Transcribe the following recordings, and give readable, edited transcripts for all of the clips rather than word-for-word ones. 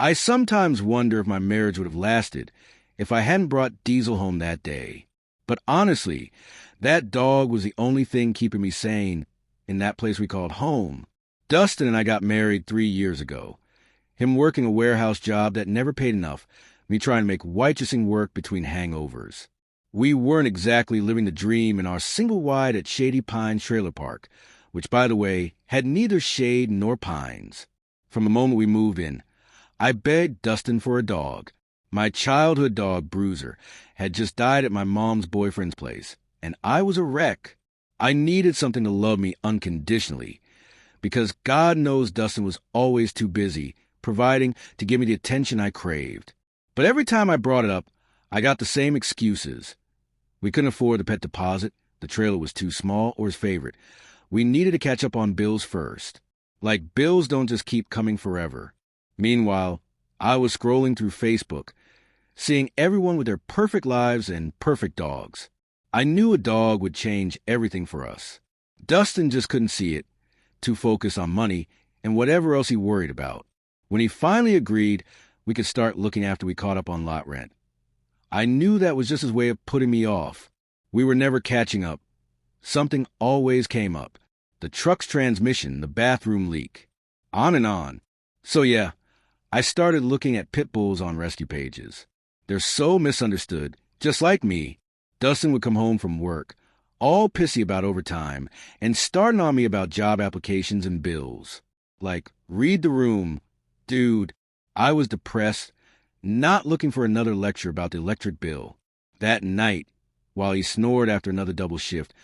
I sometimes wonder if my marriage would have lasted if I hadn't brought Diesel home that day. But honestly, that dog was the only thing keeping me sane in that place we called home. Dustin and I got married 3 years ago. Him working a warehouse job that never paid enough, me trying to make waitressing work between hangovers. We weren't exactly living the dream in our single-wide at Shady Pines Trailer Park, which, by the way, had neither shade nor pines. From the moment we moved in, I begged Dustin for a dog. My childhood dog, Bruiser, had just died at my mom's boyfriend's place, and I was a wreck. I needed something to love me unconditionally, because God knows Dustin was always too busy providing to give me the attention I craved. But every time I brought it up, I got the same excuses. We couldn't afford the pet deposit, the trailer was too small, or his favorite. We needed to catch up on bills first. Like, bills don't just keep coming forever. Meanwhile, I was scrolling through Facebook, seeing everyone with their perfect lives and perfect dogs. I knew a dog would change everything for us. Dustin just couldn't see it, too focused on money and whatever else he worried about. When he finally agreed, we could start looking after we caught up on lot rent. I knew that was just his way of putting me off. We were never catching up. Something always came up. The truck's transmission, the bathroom leak. On and on. So yeah, I started looking at pit bulls on rescue pages. They're so misunderstood. Just like me, Dustin would come home from work, all pissy about overtime, and starting on me about job applications and bills. Like, read the room. Dude, I was depressed, not looking for another lecture about the electric bill. That night, while he snored after another double shift,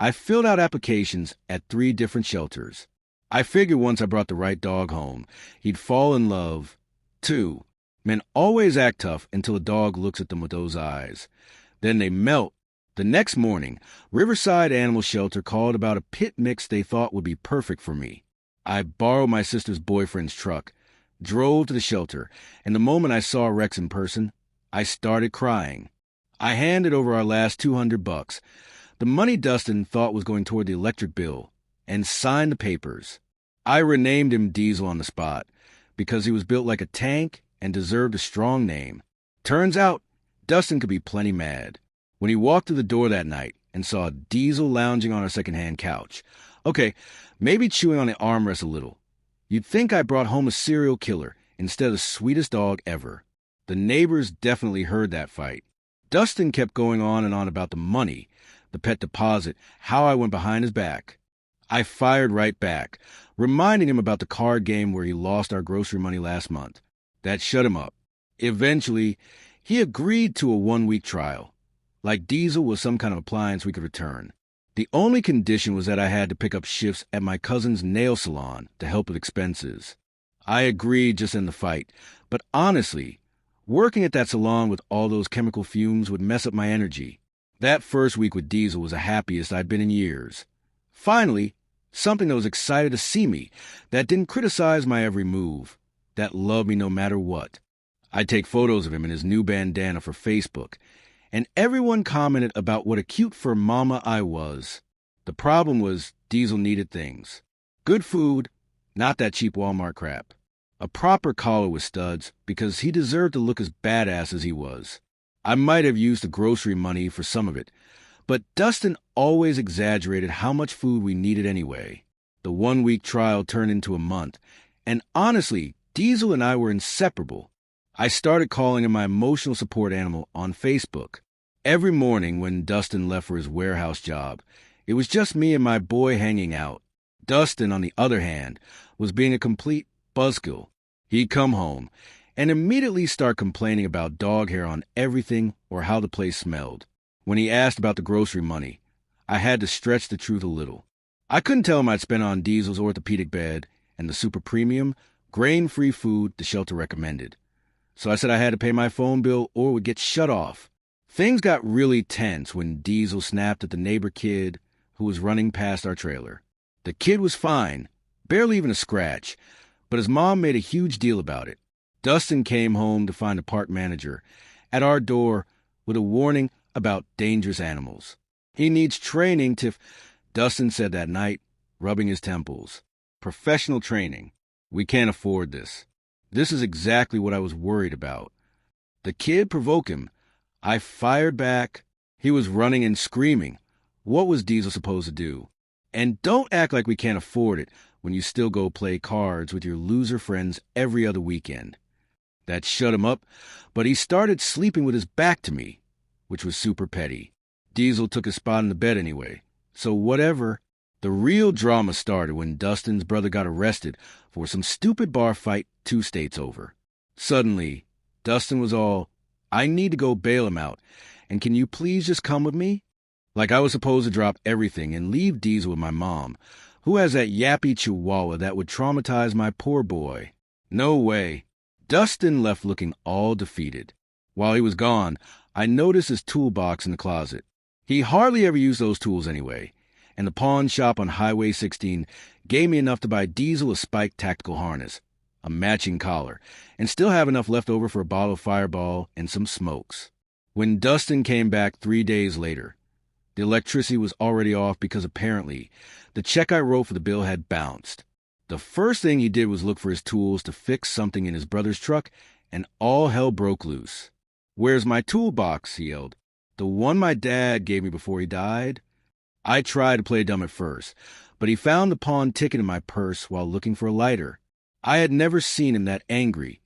I filled out applications at 3 different shelters. I figured once I brought the right dog home, he'd fall in love. 2, men always act tough until a dog looks at them with those eyes. Then they melt. The next morning, Riverside Animal Shelter called about a pit mix they thought would be perfect for me. I borrowed my sister's boyfriend's truck, drove to the shelter, and the moment I saw Rex in person, I started crying. I handed over our last $200, the money Dustin thought was going toward the electric bill, and signed the papers. I renamed him Diesel on the spot, because he was built like a tank and deserved a strong name. Turns out, Dustin could be plenty mad. When he walked through the door that night and saw Diesel lounging on our secondhand couch, okay, maybe chewing on the armrest a little, you'd think I brought home a serial killer instead of the sweetest dog ever. The neighbors definitely heard that fight. Dustin kept going on and on about the money, the pet deposit, how I went behind his back. I fired right back, reminding him about the card game where he lost our grocery money last month. That shut him up. Eventually, he agreed to a 1-week trial. Like Diesel was some kind of appliance we could return. The only condition was that I had to pick up shifts at my cousin's nail salon to help with expenses. I agreed just in the fight, but honestly, working at that salon with all those chemical fumes would mess up my energy. That first week with Diesel was the happiest I'd been in years. Finally, something that was excited to see me, that didn't criticize my every move, that loved me no matter what. I'd take photos of him in his new bandana for Facebook, and everyone commented about what a cute fur mama I was. The problem was Diesel needed things. Good food, not that cheap Walmart crap. A proper collar with studs, because he deserved to look as badass as he was. I might have used the grocery money for some of it, but Dustin always exaggerated how much food we needed anyway. The 1-week trial turned into a month, and honestly, Diesel and I were inseparable. I started calling him my emotional support animal on Facebook. Every morning when Dustin left for his warehouse job, it was just me and my boy hanging out. Dustin, on the other hand, was being a complete buzzkill. He'd come home and immediately start complaining about dog hair on everything or how the place smelled. When he asked about the grocery money, I had to stretch the truth a little. I couldn't tell him I'd spent on Diesel's orthopedic bed and the super premium, grain-free food the shelter recommended. So I said I had to pay my phone bill or would get shut off. Things got really tense when Diesel snapped at the neighbor kid who was running past our trailer. The kid was fine, barely even a scratch, but his mom made a huge deal about it. Dustin came home to find a park manager at our door with a warning about dangerous animals. He needs training to... Dustin said that night, rubbing his temples. Professional training. We can't afford this. This is exactly what I was worried about. The kid provoked him. I fired back. He was running and screaming. What was Diesel supposed to do? And don't act like we can't afford it when you still go play cards with your loser friends every other weekend. That shut him up, but he started sleeping with his back to me, which was super petty. Diesel took his spot in the bed anyway, so whatever. The real drama started when Dustin's brother got arrested for some stupid bar fight 2 states over. Suddenly, Dustin was all, I need to go bail him out, and can you please just come with me? Like I was supposed to drop everything and leave Diesel with my mom, who has that yappy chihuahua that would traumatize my poor boy. No way. Dustin left looking all defeated. While he was gone, I noticed his toolbox in the closet. He hardly ever used those tools anyway, and the pawn shop on Highway 16 gave me enough to buy Diesel a spiked tactical harness, a matching collar, and still have enough left over for a bottle of Fireball and some smokes. When Dustin came back 3 days later, the electricity was already off because apparently the check I wrote for the bill had bounced. The first thing he did was look for his tools to fix something in his brother's truck, and all hell broke loose. Where's my toolbox? He yelled. The one my dad gave me before he died? I tried to play dumb at first, but he found the pawn ticket in my purse while looking for a lighter. I had never seen him that angry,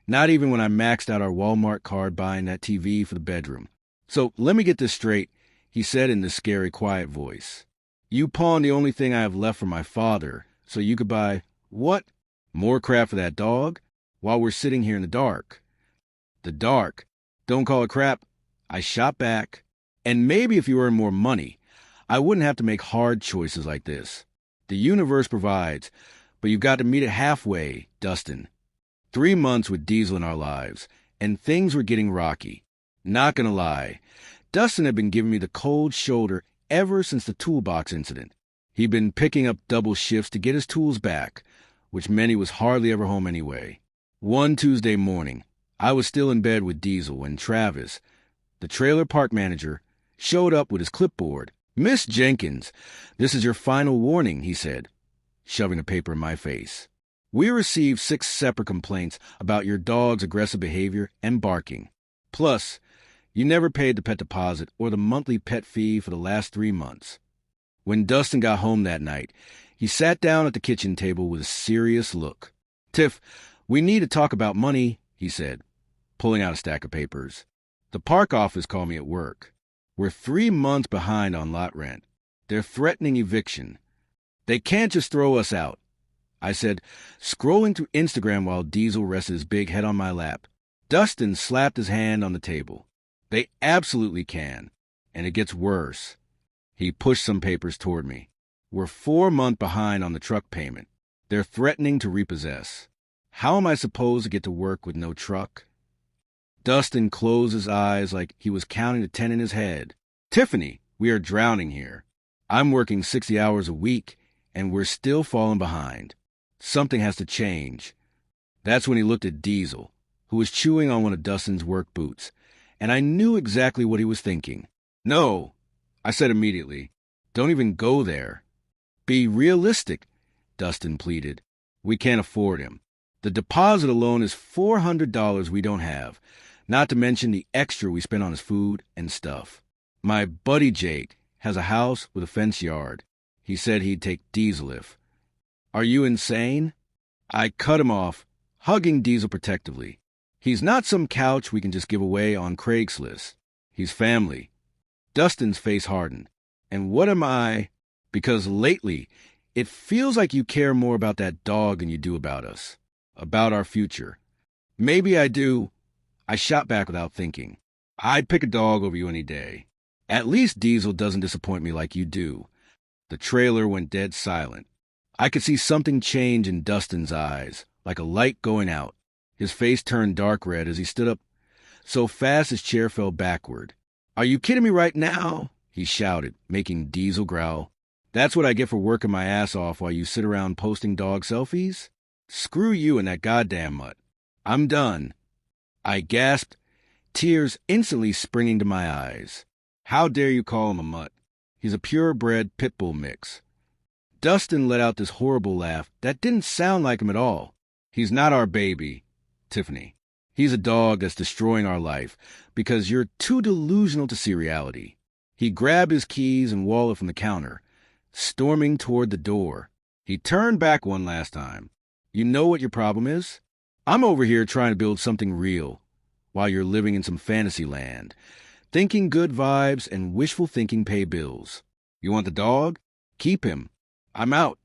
not even when I maxed out our Walmart card buying that TV for the bedroom. So let me get this straight, he said in this scary, quiet voice. You pawned the only thing I have left from my father, so you could buy, what? More crap for that dog? While we're sitting here in the dark. The dark. Don't call it crap. I shot back. And maybe if you earn more money, I wouldn't have to make hard choices like this. The universe provides, but you've got to meet it halfway, Dustin. 3 months with Diesel in our lives, and things were getting rocky. Not gonna lie, Dustin had been giving me the cold shoulder ever since the toolbox incident. He'd been picking up double shifts to get his tools back, which meant he was hardly ever home anyway. One Tuesday morning, I was still in bed with Diesel when Travis, the trailer park manager, showed up with his clipboard. Miss Jenkins, this is your final warning, he said, shoving a paper in my face. We received 6 separate complaints about your dog's aggressive behavior and barking. Plus, you never paid the pet deposit or the monthly pet fee for the last 3 months. When Dustin got home that night, he sat down at the kitchen table with a serious look. Tiff, we need to talk about money, he said, pulling out a stack of papers. The park office called me at work. We're 3 months behind on lot rent. They're threatening eviction. They can't just throw us out. I said, scrolling through Instagram while Diesel rested his big head on my lap. Dustin slapped his hand on the table. They absolutely can. And it gets worse. He pushed some papers toward me. We're 4 months behind on the truck payment. They're threatening to repossess. How am I supposed to get to work with no truck? Dustin closed his eyes like he was counting to 10 in his head. Tiffany, we are drowning here. I'm working 60 hours a week, and we're still falling behind. Something has to change. That's when he looked at Diesel, who was chewing on one of Dustin's work boots, and I knew exactly what he was thinking. No, I said immediately. Don't even go there. Be realistic, Dustin pleaded. We can't afford him. The deposit alone is $400 we don't have, not to mention the extra we spent on his food and stuff. My buddy Jake has a house with a fenced yard. He said he'd take Diesel if. Are you insane? I cut him off, hugging Diesel protectively. He's not some couch we can just give away on Craigslist. He's family. Dustin's face hardened. And what am I? Because lately, it feels like you care more about that dog than you do about us. About our future. Maybe I do. I shot back without thinking. I'd pick a dog over you any day. At least Diesel doesn't disappoint me like you do. The trailer went dead silent. I could see something change in Dustin's eyes, like a light going out. His face turned dark red as he stood up so fast his chair fell backward. Are you kidding me right now? He shouted, making Diesel growl. That's what I get for working my ass off while you sit around posting dog selfies? Screw you and that goddamn mutt. I'm done. I gasped, tears instantly springing to my eyes. How dare you call him a mutt? He's a purebred pit bull mix. Dustin let out this horrible laugh that didn't sound like him at all. He's not our baby. Tiffany. He's a dog that's destroying our life because you're too delusional to see reality. He grabbed his keys and wallet from the counter, storming toward the door. He turned back one last time. You know what your problem is? I'm over here trying to build something real while you're living in some fantasy land. Thinking good vibes and wishful thinking pay bills. You want the dog? Keep him. I'm out.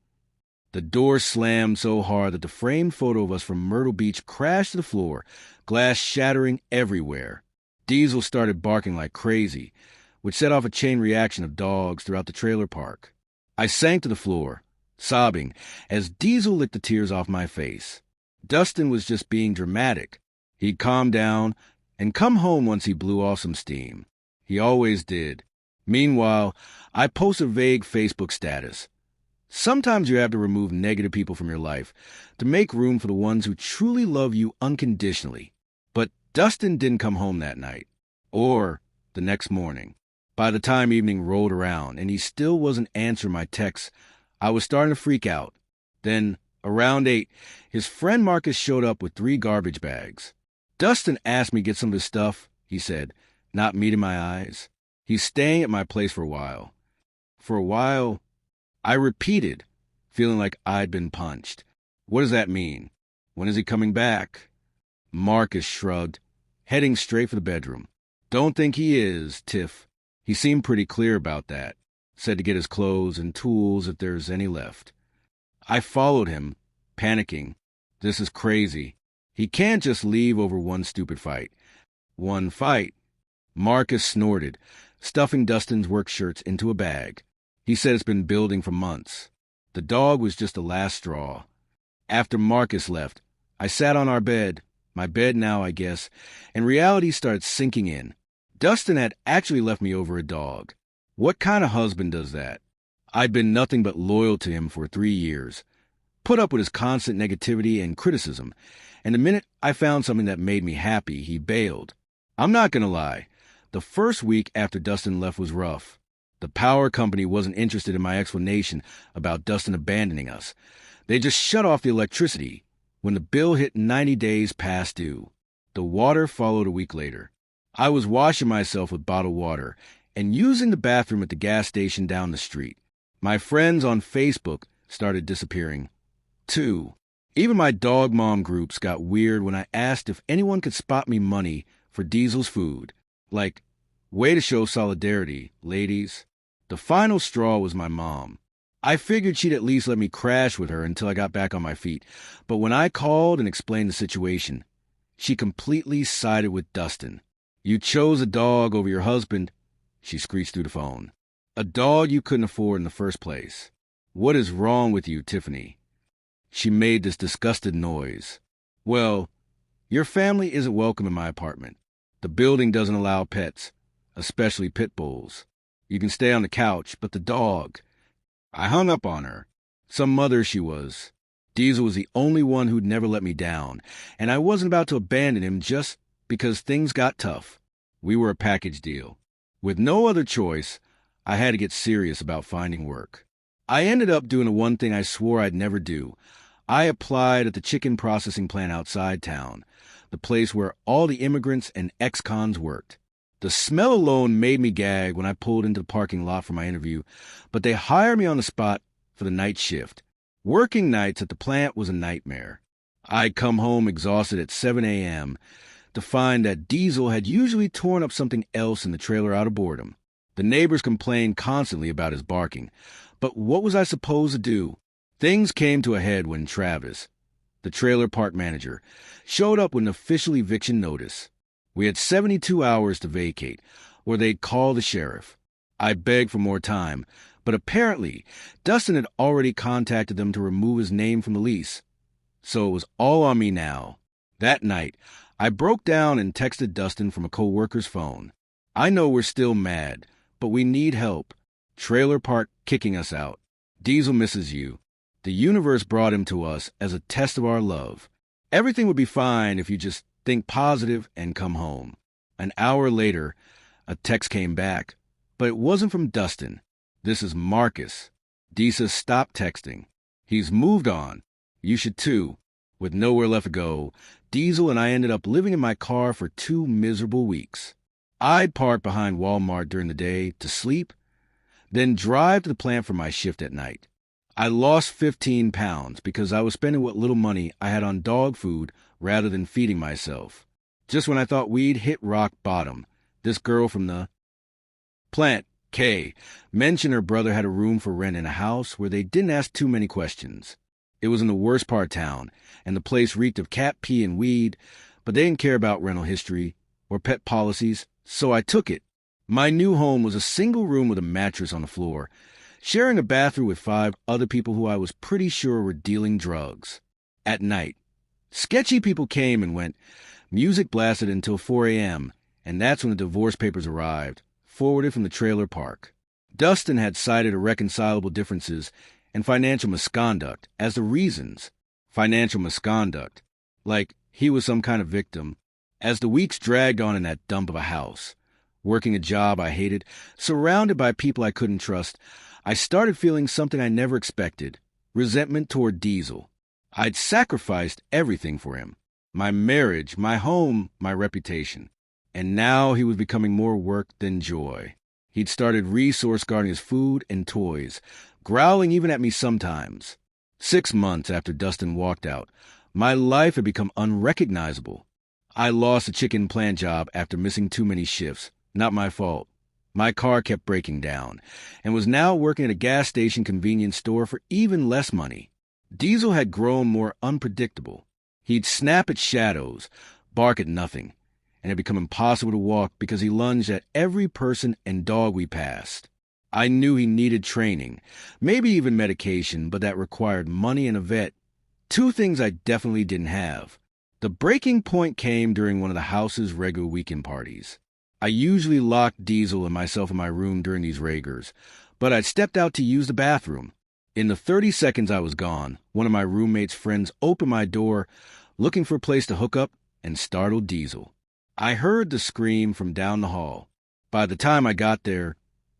The door slammed so hard that the framed photo of us from Myrtle Beach crashed to the floor, glass shattering everywhere. Diesel started barking like crazy, which set off a chain reaction of dogs throughout the trailer park. I sank to the floor, sobbing, as Diesel licked the tears off my face. Dustin was just being dramatic. He'd calm down and come home once he blew off some steam. He always did. Meanwhile, I post a vague Facebook status. Sometimes you have to remove negative people from your life to make room for the ones who truly love you unconditionally. But Dustin didn't come home that night, or the next morning. By the time evening rolled around and he still wasn't answering my texts, I was starting to freak out. Then, around 8, his friend Marcus showed up with 3 garbage bags. Dustin asked me to get some of his stuff, he said, not meeting my eyes. He's staying at my place for a while. For a while, I repeated, feeling like I'd been punched. What does that mean? When is he coming back? Marcus shrugged, heading straight for the bedroom. Don't think he is, Tiff. He seemed pretty clear about that. Said to get his clothes and tools if there's any left. I followed him, panicking. This is crazy. He can't just leave over one stupid fight. One fight? Marcus snorted, stuffing Dustin's work shirts into a bag. He said it's been building for months. The dog was just the last straw. After Marcus left, I sat on our bed, my bed now, I guess, and reality started sinking in. Dustin had actually left me over a dog. What kind of husband does that? I'd been nothing but loyal to him for 3 years, put up with his constant negativity and criticism, and the minute I found something that made me happy, he bailed. I'm not gonna lie, the first week after Dustin left was rough. The power company wasn't interested in my explanation about Dustin abandoning us. They just shut off the electricity when the bill hit 90 days past due. The water followed a week later. I was washing myself with bottled water and using the bathroom at the gas station down the street. My friends on Facebook started disappearing, too. Even my dog mom groups got weird when I asked if anyone could spot me money for Diesel's food. Like, way to show solidarity, ladies. The final straw was my mom. I figured she'd at least let me crash with her until I got back on my feet. But when I called and explained the situation, she completely sided with Dustin. You chose a dog over your husband, she screeched through the phone. A dog you couldn't afford in the first place. What is wrong with you, Tiffany? She made this disgusted noise. Well, your family isn't welcome in my apartment. The building doesn't allow pets, especially pit bulls. You can stay on the couch, but the dog... I hung up on her. Some mother she was. Diesel was the only one who'd never let me down, and I wasn't about to abandon him just because things got tough. We were a package deal. With no other choice, I had to get serious about finding work. I ended up doing the one thing I swore I'd never do. I applied at the chicken processing plant outside town, the place where all the immigrants and ex-cons worked. The smell alone made me gag when I pulled into the parking lot for my interview, but they hired me on the spot for the night shift. Working nights at the plant was a nightmare. I'd come home exhausted at 7 a.m. to find that Diesel had usually torn up something else in the trailer out of boredom. The neighbors complained constantly about his barking, but what was I supposed to do? Things came to a head when Travis, the trailer park manager, showed up with an official eviction notice. We had 72 hours to vacate, or they'd call the sheriff. I begged for more time, but apparently Dustin had already contacted them to remove his name from the lease. So it was all on me now. That night, I broke down and texted Dustin from a co-worker's phone. I know we're still mad, but we need help. Trailer park kicking us out. Diesel misses you. The universe brought him to us as a test of our love. Everything would be fine if you just think positive and come home. An hour later, a text came back, but it wasn't from Dustin. This is Marcus. Disa, stop texting. He's moved on. You should too. With nowhere left to go, Diesel and I ended up living in my car for 2 miserable weeks. I'd park behind Walmart during the day to sleep, then drive to the plant for my shift at night. I lost 15 pounds because I was spending what little money I had on dog food rather than feeding myself. Just when I thought we'd hit rock bottom, this girl from the plant, Kay, mentioned her brother had a room for rent in a house where they didn't ask too many questions. It was in the worst part of town, and the place reeked of cat pee and weed, but they didn't care about rental history or pet policies, so I took it. My new home was a single room with a mattress on the floor, sharing a bathroom with 5 other people who I was pretty sure were dealing drugs. At night, sketchy people came and went. Music blasted until 4 a.m., and that's when the divorce papers arrived, forwarded from the trailer park. Dustin had cited irreconcilable differences and financial misconduct as the reasons. Financial misconduct. Like he was some kind of victim. As the weeks dragged on in that dump of a house, working a job I hated, surrounded by people I couldn't trust, I started feeling something I never expected. Resentment toward Diesel. I'd sacrificed everything for him. My marriage, my home, my reputation. And now he was becoming more work than joy. He'd started resource guarding his food and toys, growling even at me sometimes. 6 months after Dustin walked out, my life had become unrecognizable. I lost a chicken plant job after missing too many shifts. Not my fault. My car kept breaking down, and was now working at a gas station convenience store for even less money. Diesel had grown more unpredictable. He'd snap at shadows, bark at nothing, and it had become impossible to walk because he lunged at every person and dog we passed. I knew he needed training, maybe even medication, but that required money and a vet. 2 things I definitely didn't have. The breaking point came during one of the house's regular weekend parties. I usually locked Diesel and myself in my room during these raigers, but I'd stepped out to use the bathroom. In the 30 seconds I was gone, one of my roommate's friends opened my door, looking for a place to hook up, and startled Diesel. I heard the scream from down the hall. By the time I got there,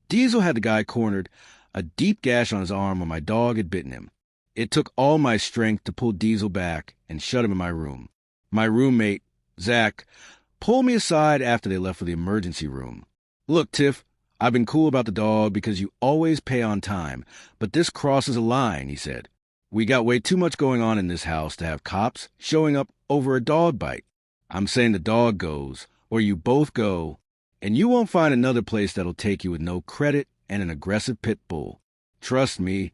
Diesel had the guy cornered, a deep gash on his arm where my dog had bitten him. It took all my strength to pull Diesel back and shut him in my room. My roommate, Zach, pulled me aside after they left for the emergency room. "Look, Tiff, I've been cool about the dog because you always pay on time, but this crosses a line," he said. "We got way too much going on in this house to have cops showing up over a dog bite. I'm saying the dog goes, or you both go, and you won't find another place that'll take you with no credit and an aggressive pit bull. Trust me."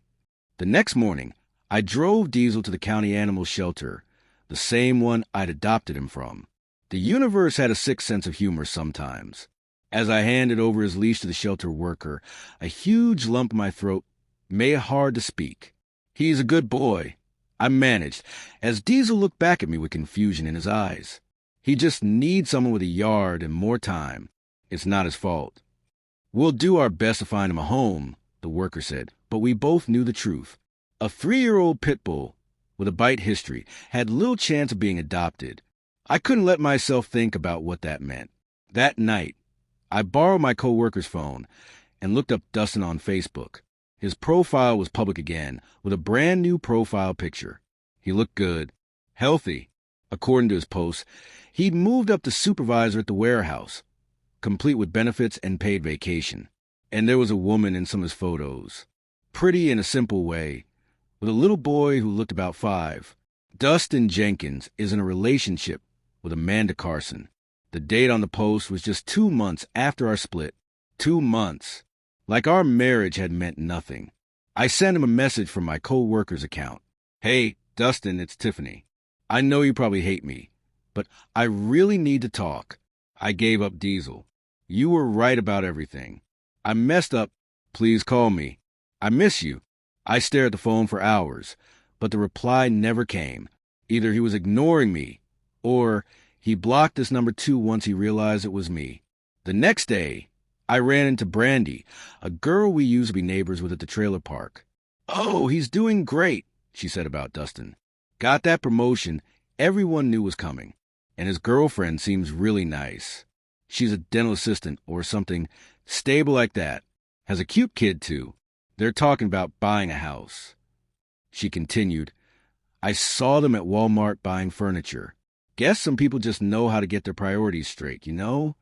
The next morning, I drove Diesel to the county animal shelter, the same one I'd adopted him from. The universe had a sick sense of humor sometimes. As I handed over his leash to the shelter worker, a huge lump in my throat made it hard to speak. "He's a good boy," I managed, as Diesel looked back at me with confusion in his eyes. "He just needs someone with a yard and more time. It's not his fault." "We'll do our best to find him a home," the worker said, but we both knew the truth. A 3-year-old pit bull with a bite history had little chance of being adopted. I couldn't let myself think about what that meant. That night, I borrowed my co-worker's phone and looked up Dustin on Facebook. His profile was public again, with a brand new profile picture. He looked good, healthy. According to his posts, he'd moved up to supervisor at the warehouse, complete with benefits and paid vacation. And there was a woman in some of his photos, pretty in a simple way, with a little boy who looked about 5. Dustin Jenkins is in a relationship with Amanda Carson. The date on the post was just 2 months after our split. 2 months. Like our marriage had meant nothing. I sent him a message from my co-worker's account. "Hey, Dustin, it's Tiffany. I know you probably hate me, but I really need to talk. I gave up Diesel. You were right about everything. I messed up. Please call me. I miss you." I stared at the phone for hours, but the reply never came. Either he was ignoring me, or he blocked this number too once he realized it was me. The next day, I ran into Brandy, a girl we used to be neighbors with at the trailer park. "Oh, he's doing great," she said about Dustin. "Got that promotion everyone knew was coming, and his girlfriend seems really nice. She's a dental assistant or something stable like that. Has a cute kid, too. They're talking about buying a house." She continued, I saw them at Walmart buying furniture. Guess some people just know how to get their priorities straight, you know?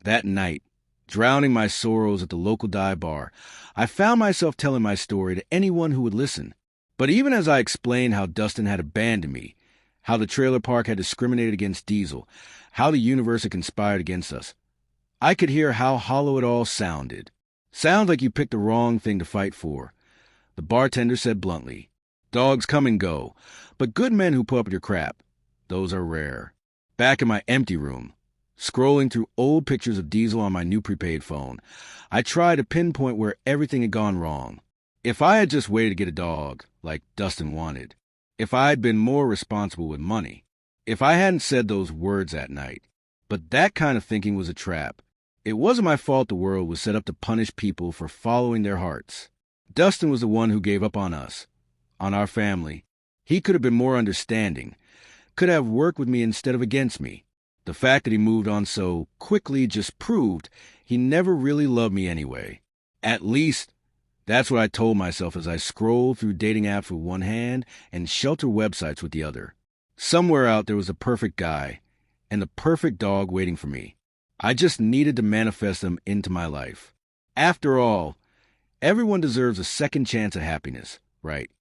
That night, drowning my sorrows at the local dive bar, I found myself telling my story to anyone who would listen. But even as I explained how Dustin had abandoned me, how the trailer park had discriminated against Diesel, how the universe had conspired against us, I could hear how hollow it all sounded. Sounds like you picked the wrong thing to fight for. The bartender said bluntly, "Dogs come and go, but good men who put up with your crap, those are rare." Back in my empty room, scrolling through old pictures of Diesel on my new prepaid phone, I tried to pinpoint where everything had gone wrong. If I had just waited to get a dog, like Dustin wanted, if I had been more responsible with money, if I hadn't said those words that night. But that kind of thinking was a trap. It wasn't my fault the world was set up to punish people for following their hearts. Dustin was the one who gave up on us, on our family. He could have been more understanding, could have worked with me instead of against me. The fact that he moved on so quickly just proved he never really loved me anyway. At least, that's what I told myself as I scrolled through dating apps with one hand and shelter websites with the other. Somewhere out there was a perfect guy and the perfect dog waiting for me. I just needed to manifest them into my life. After all, everyone deserves a second chance at happiness, right?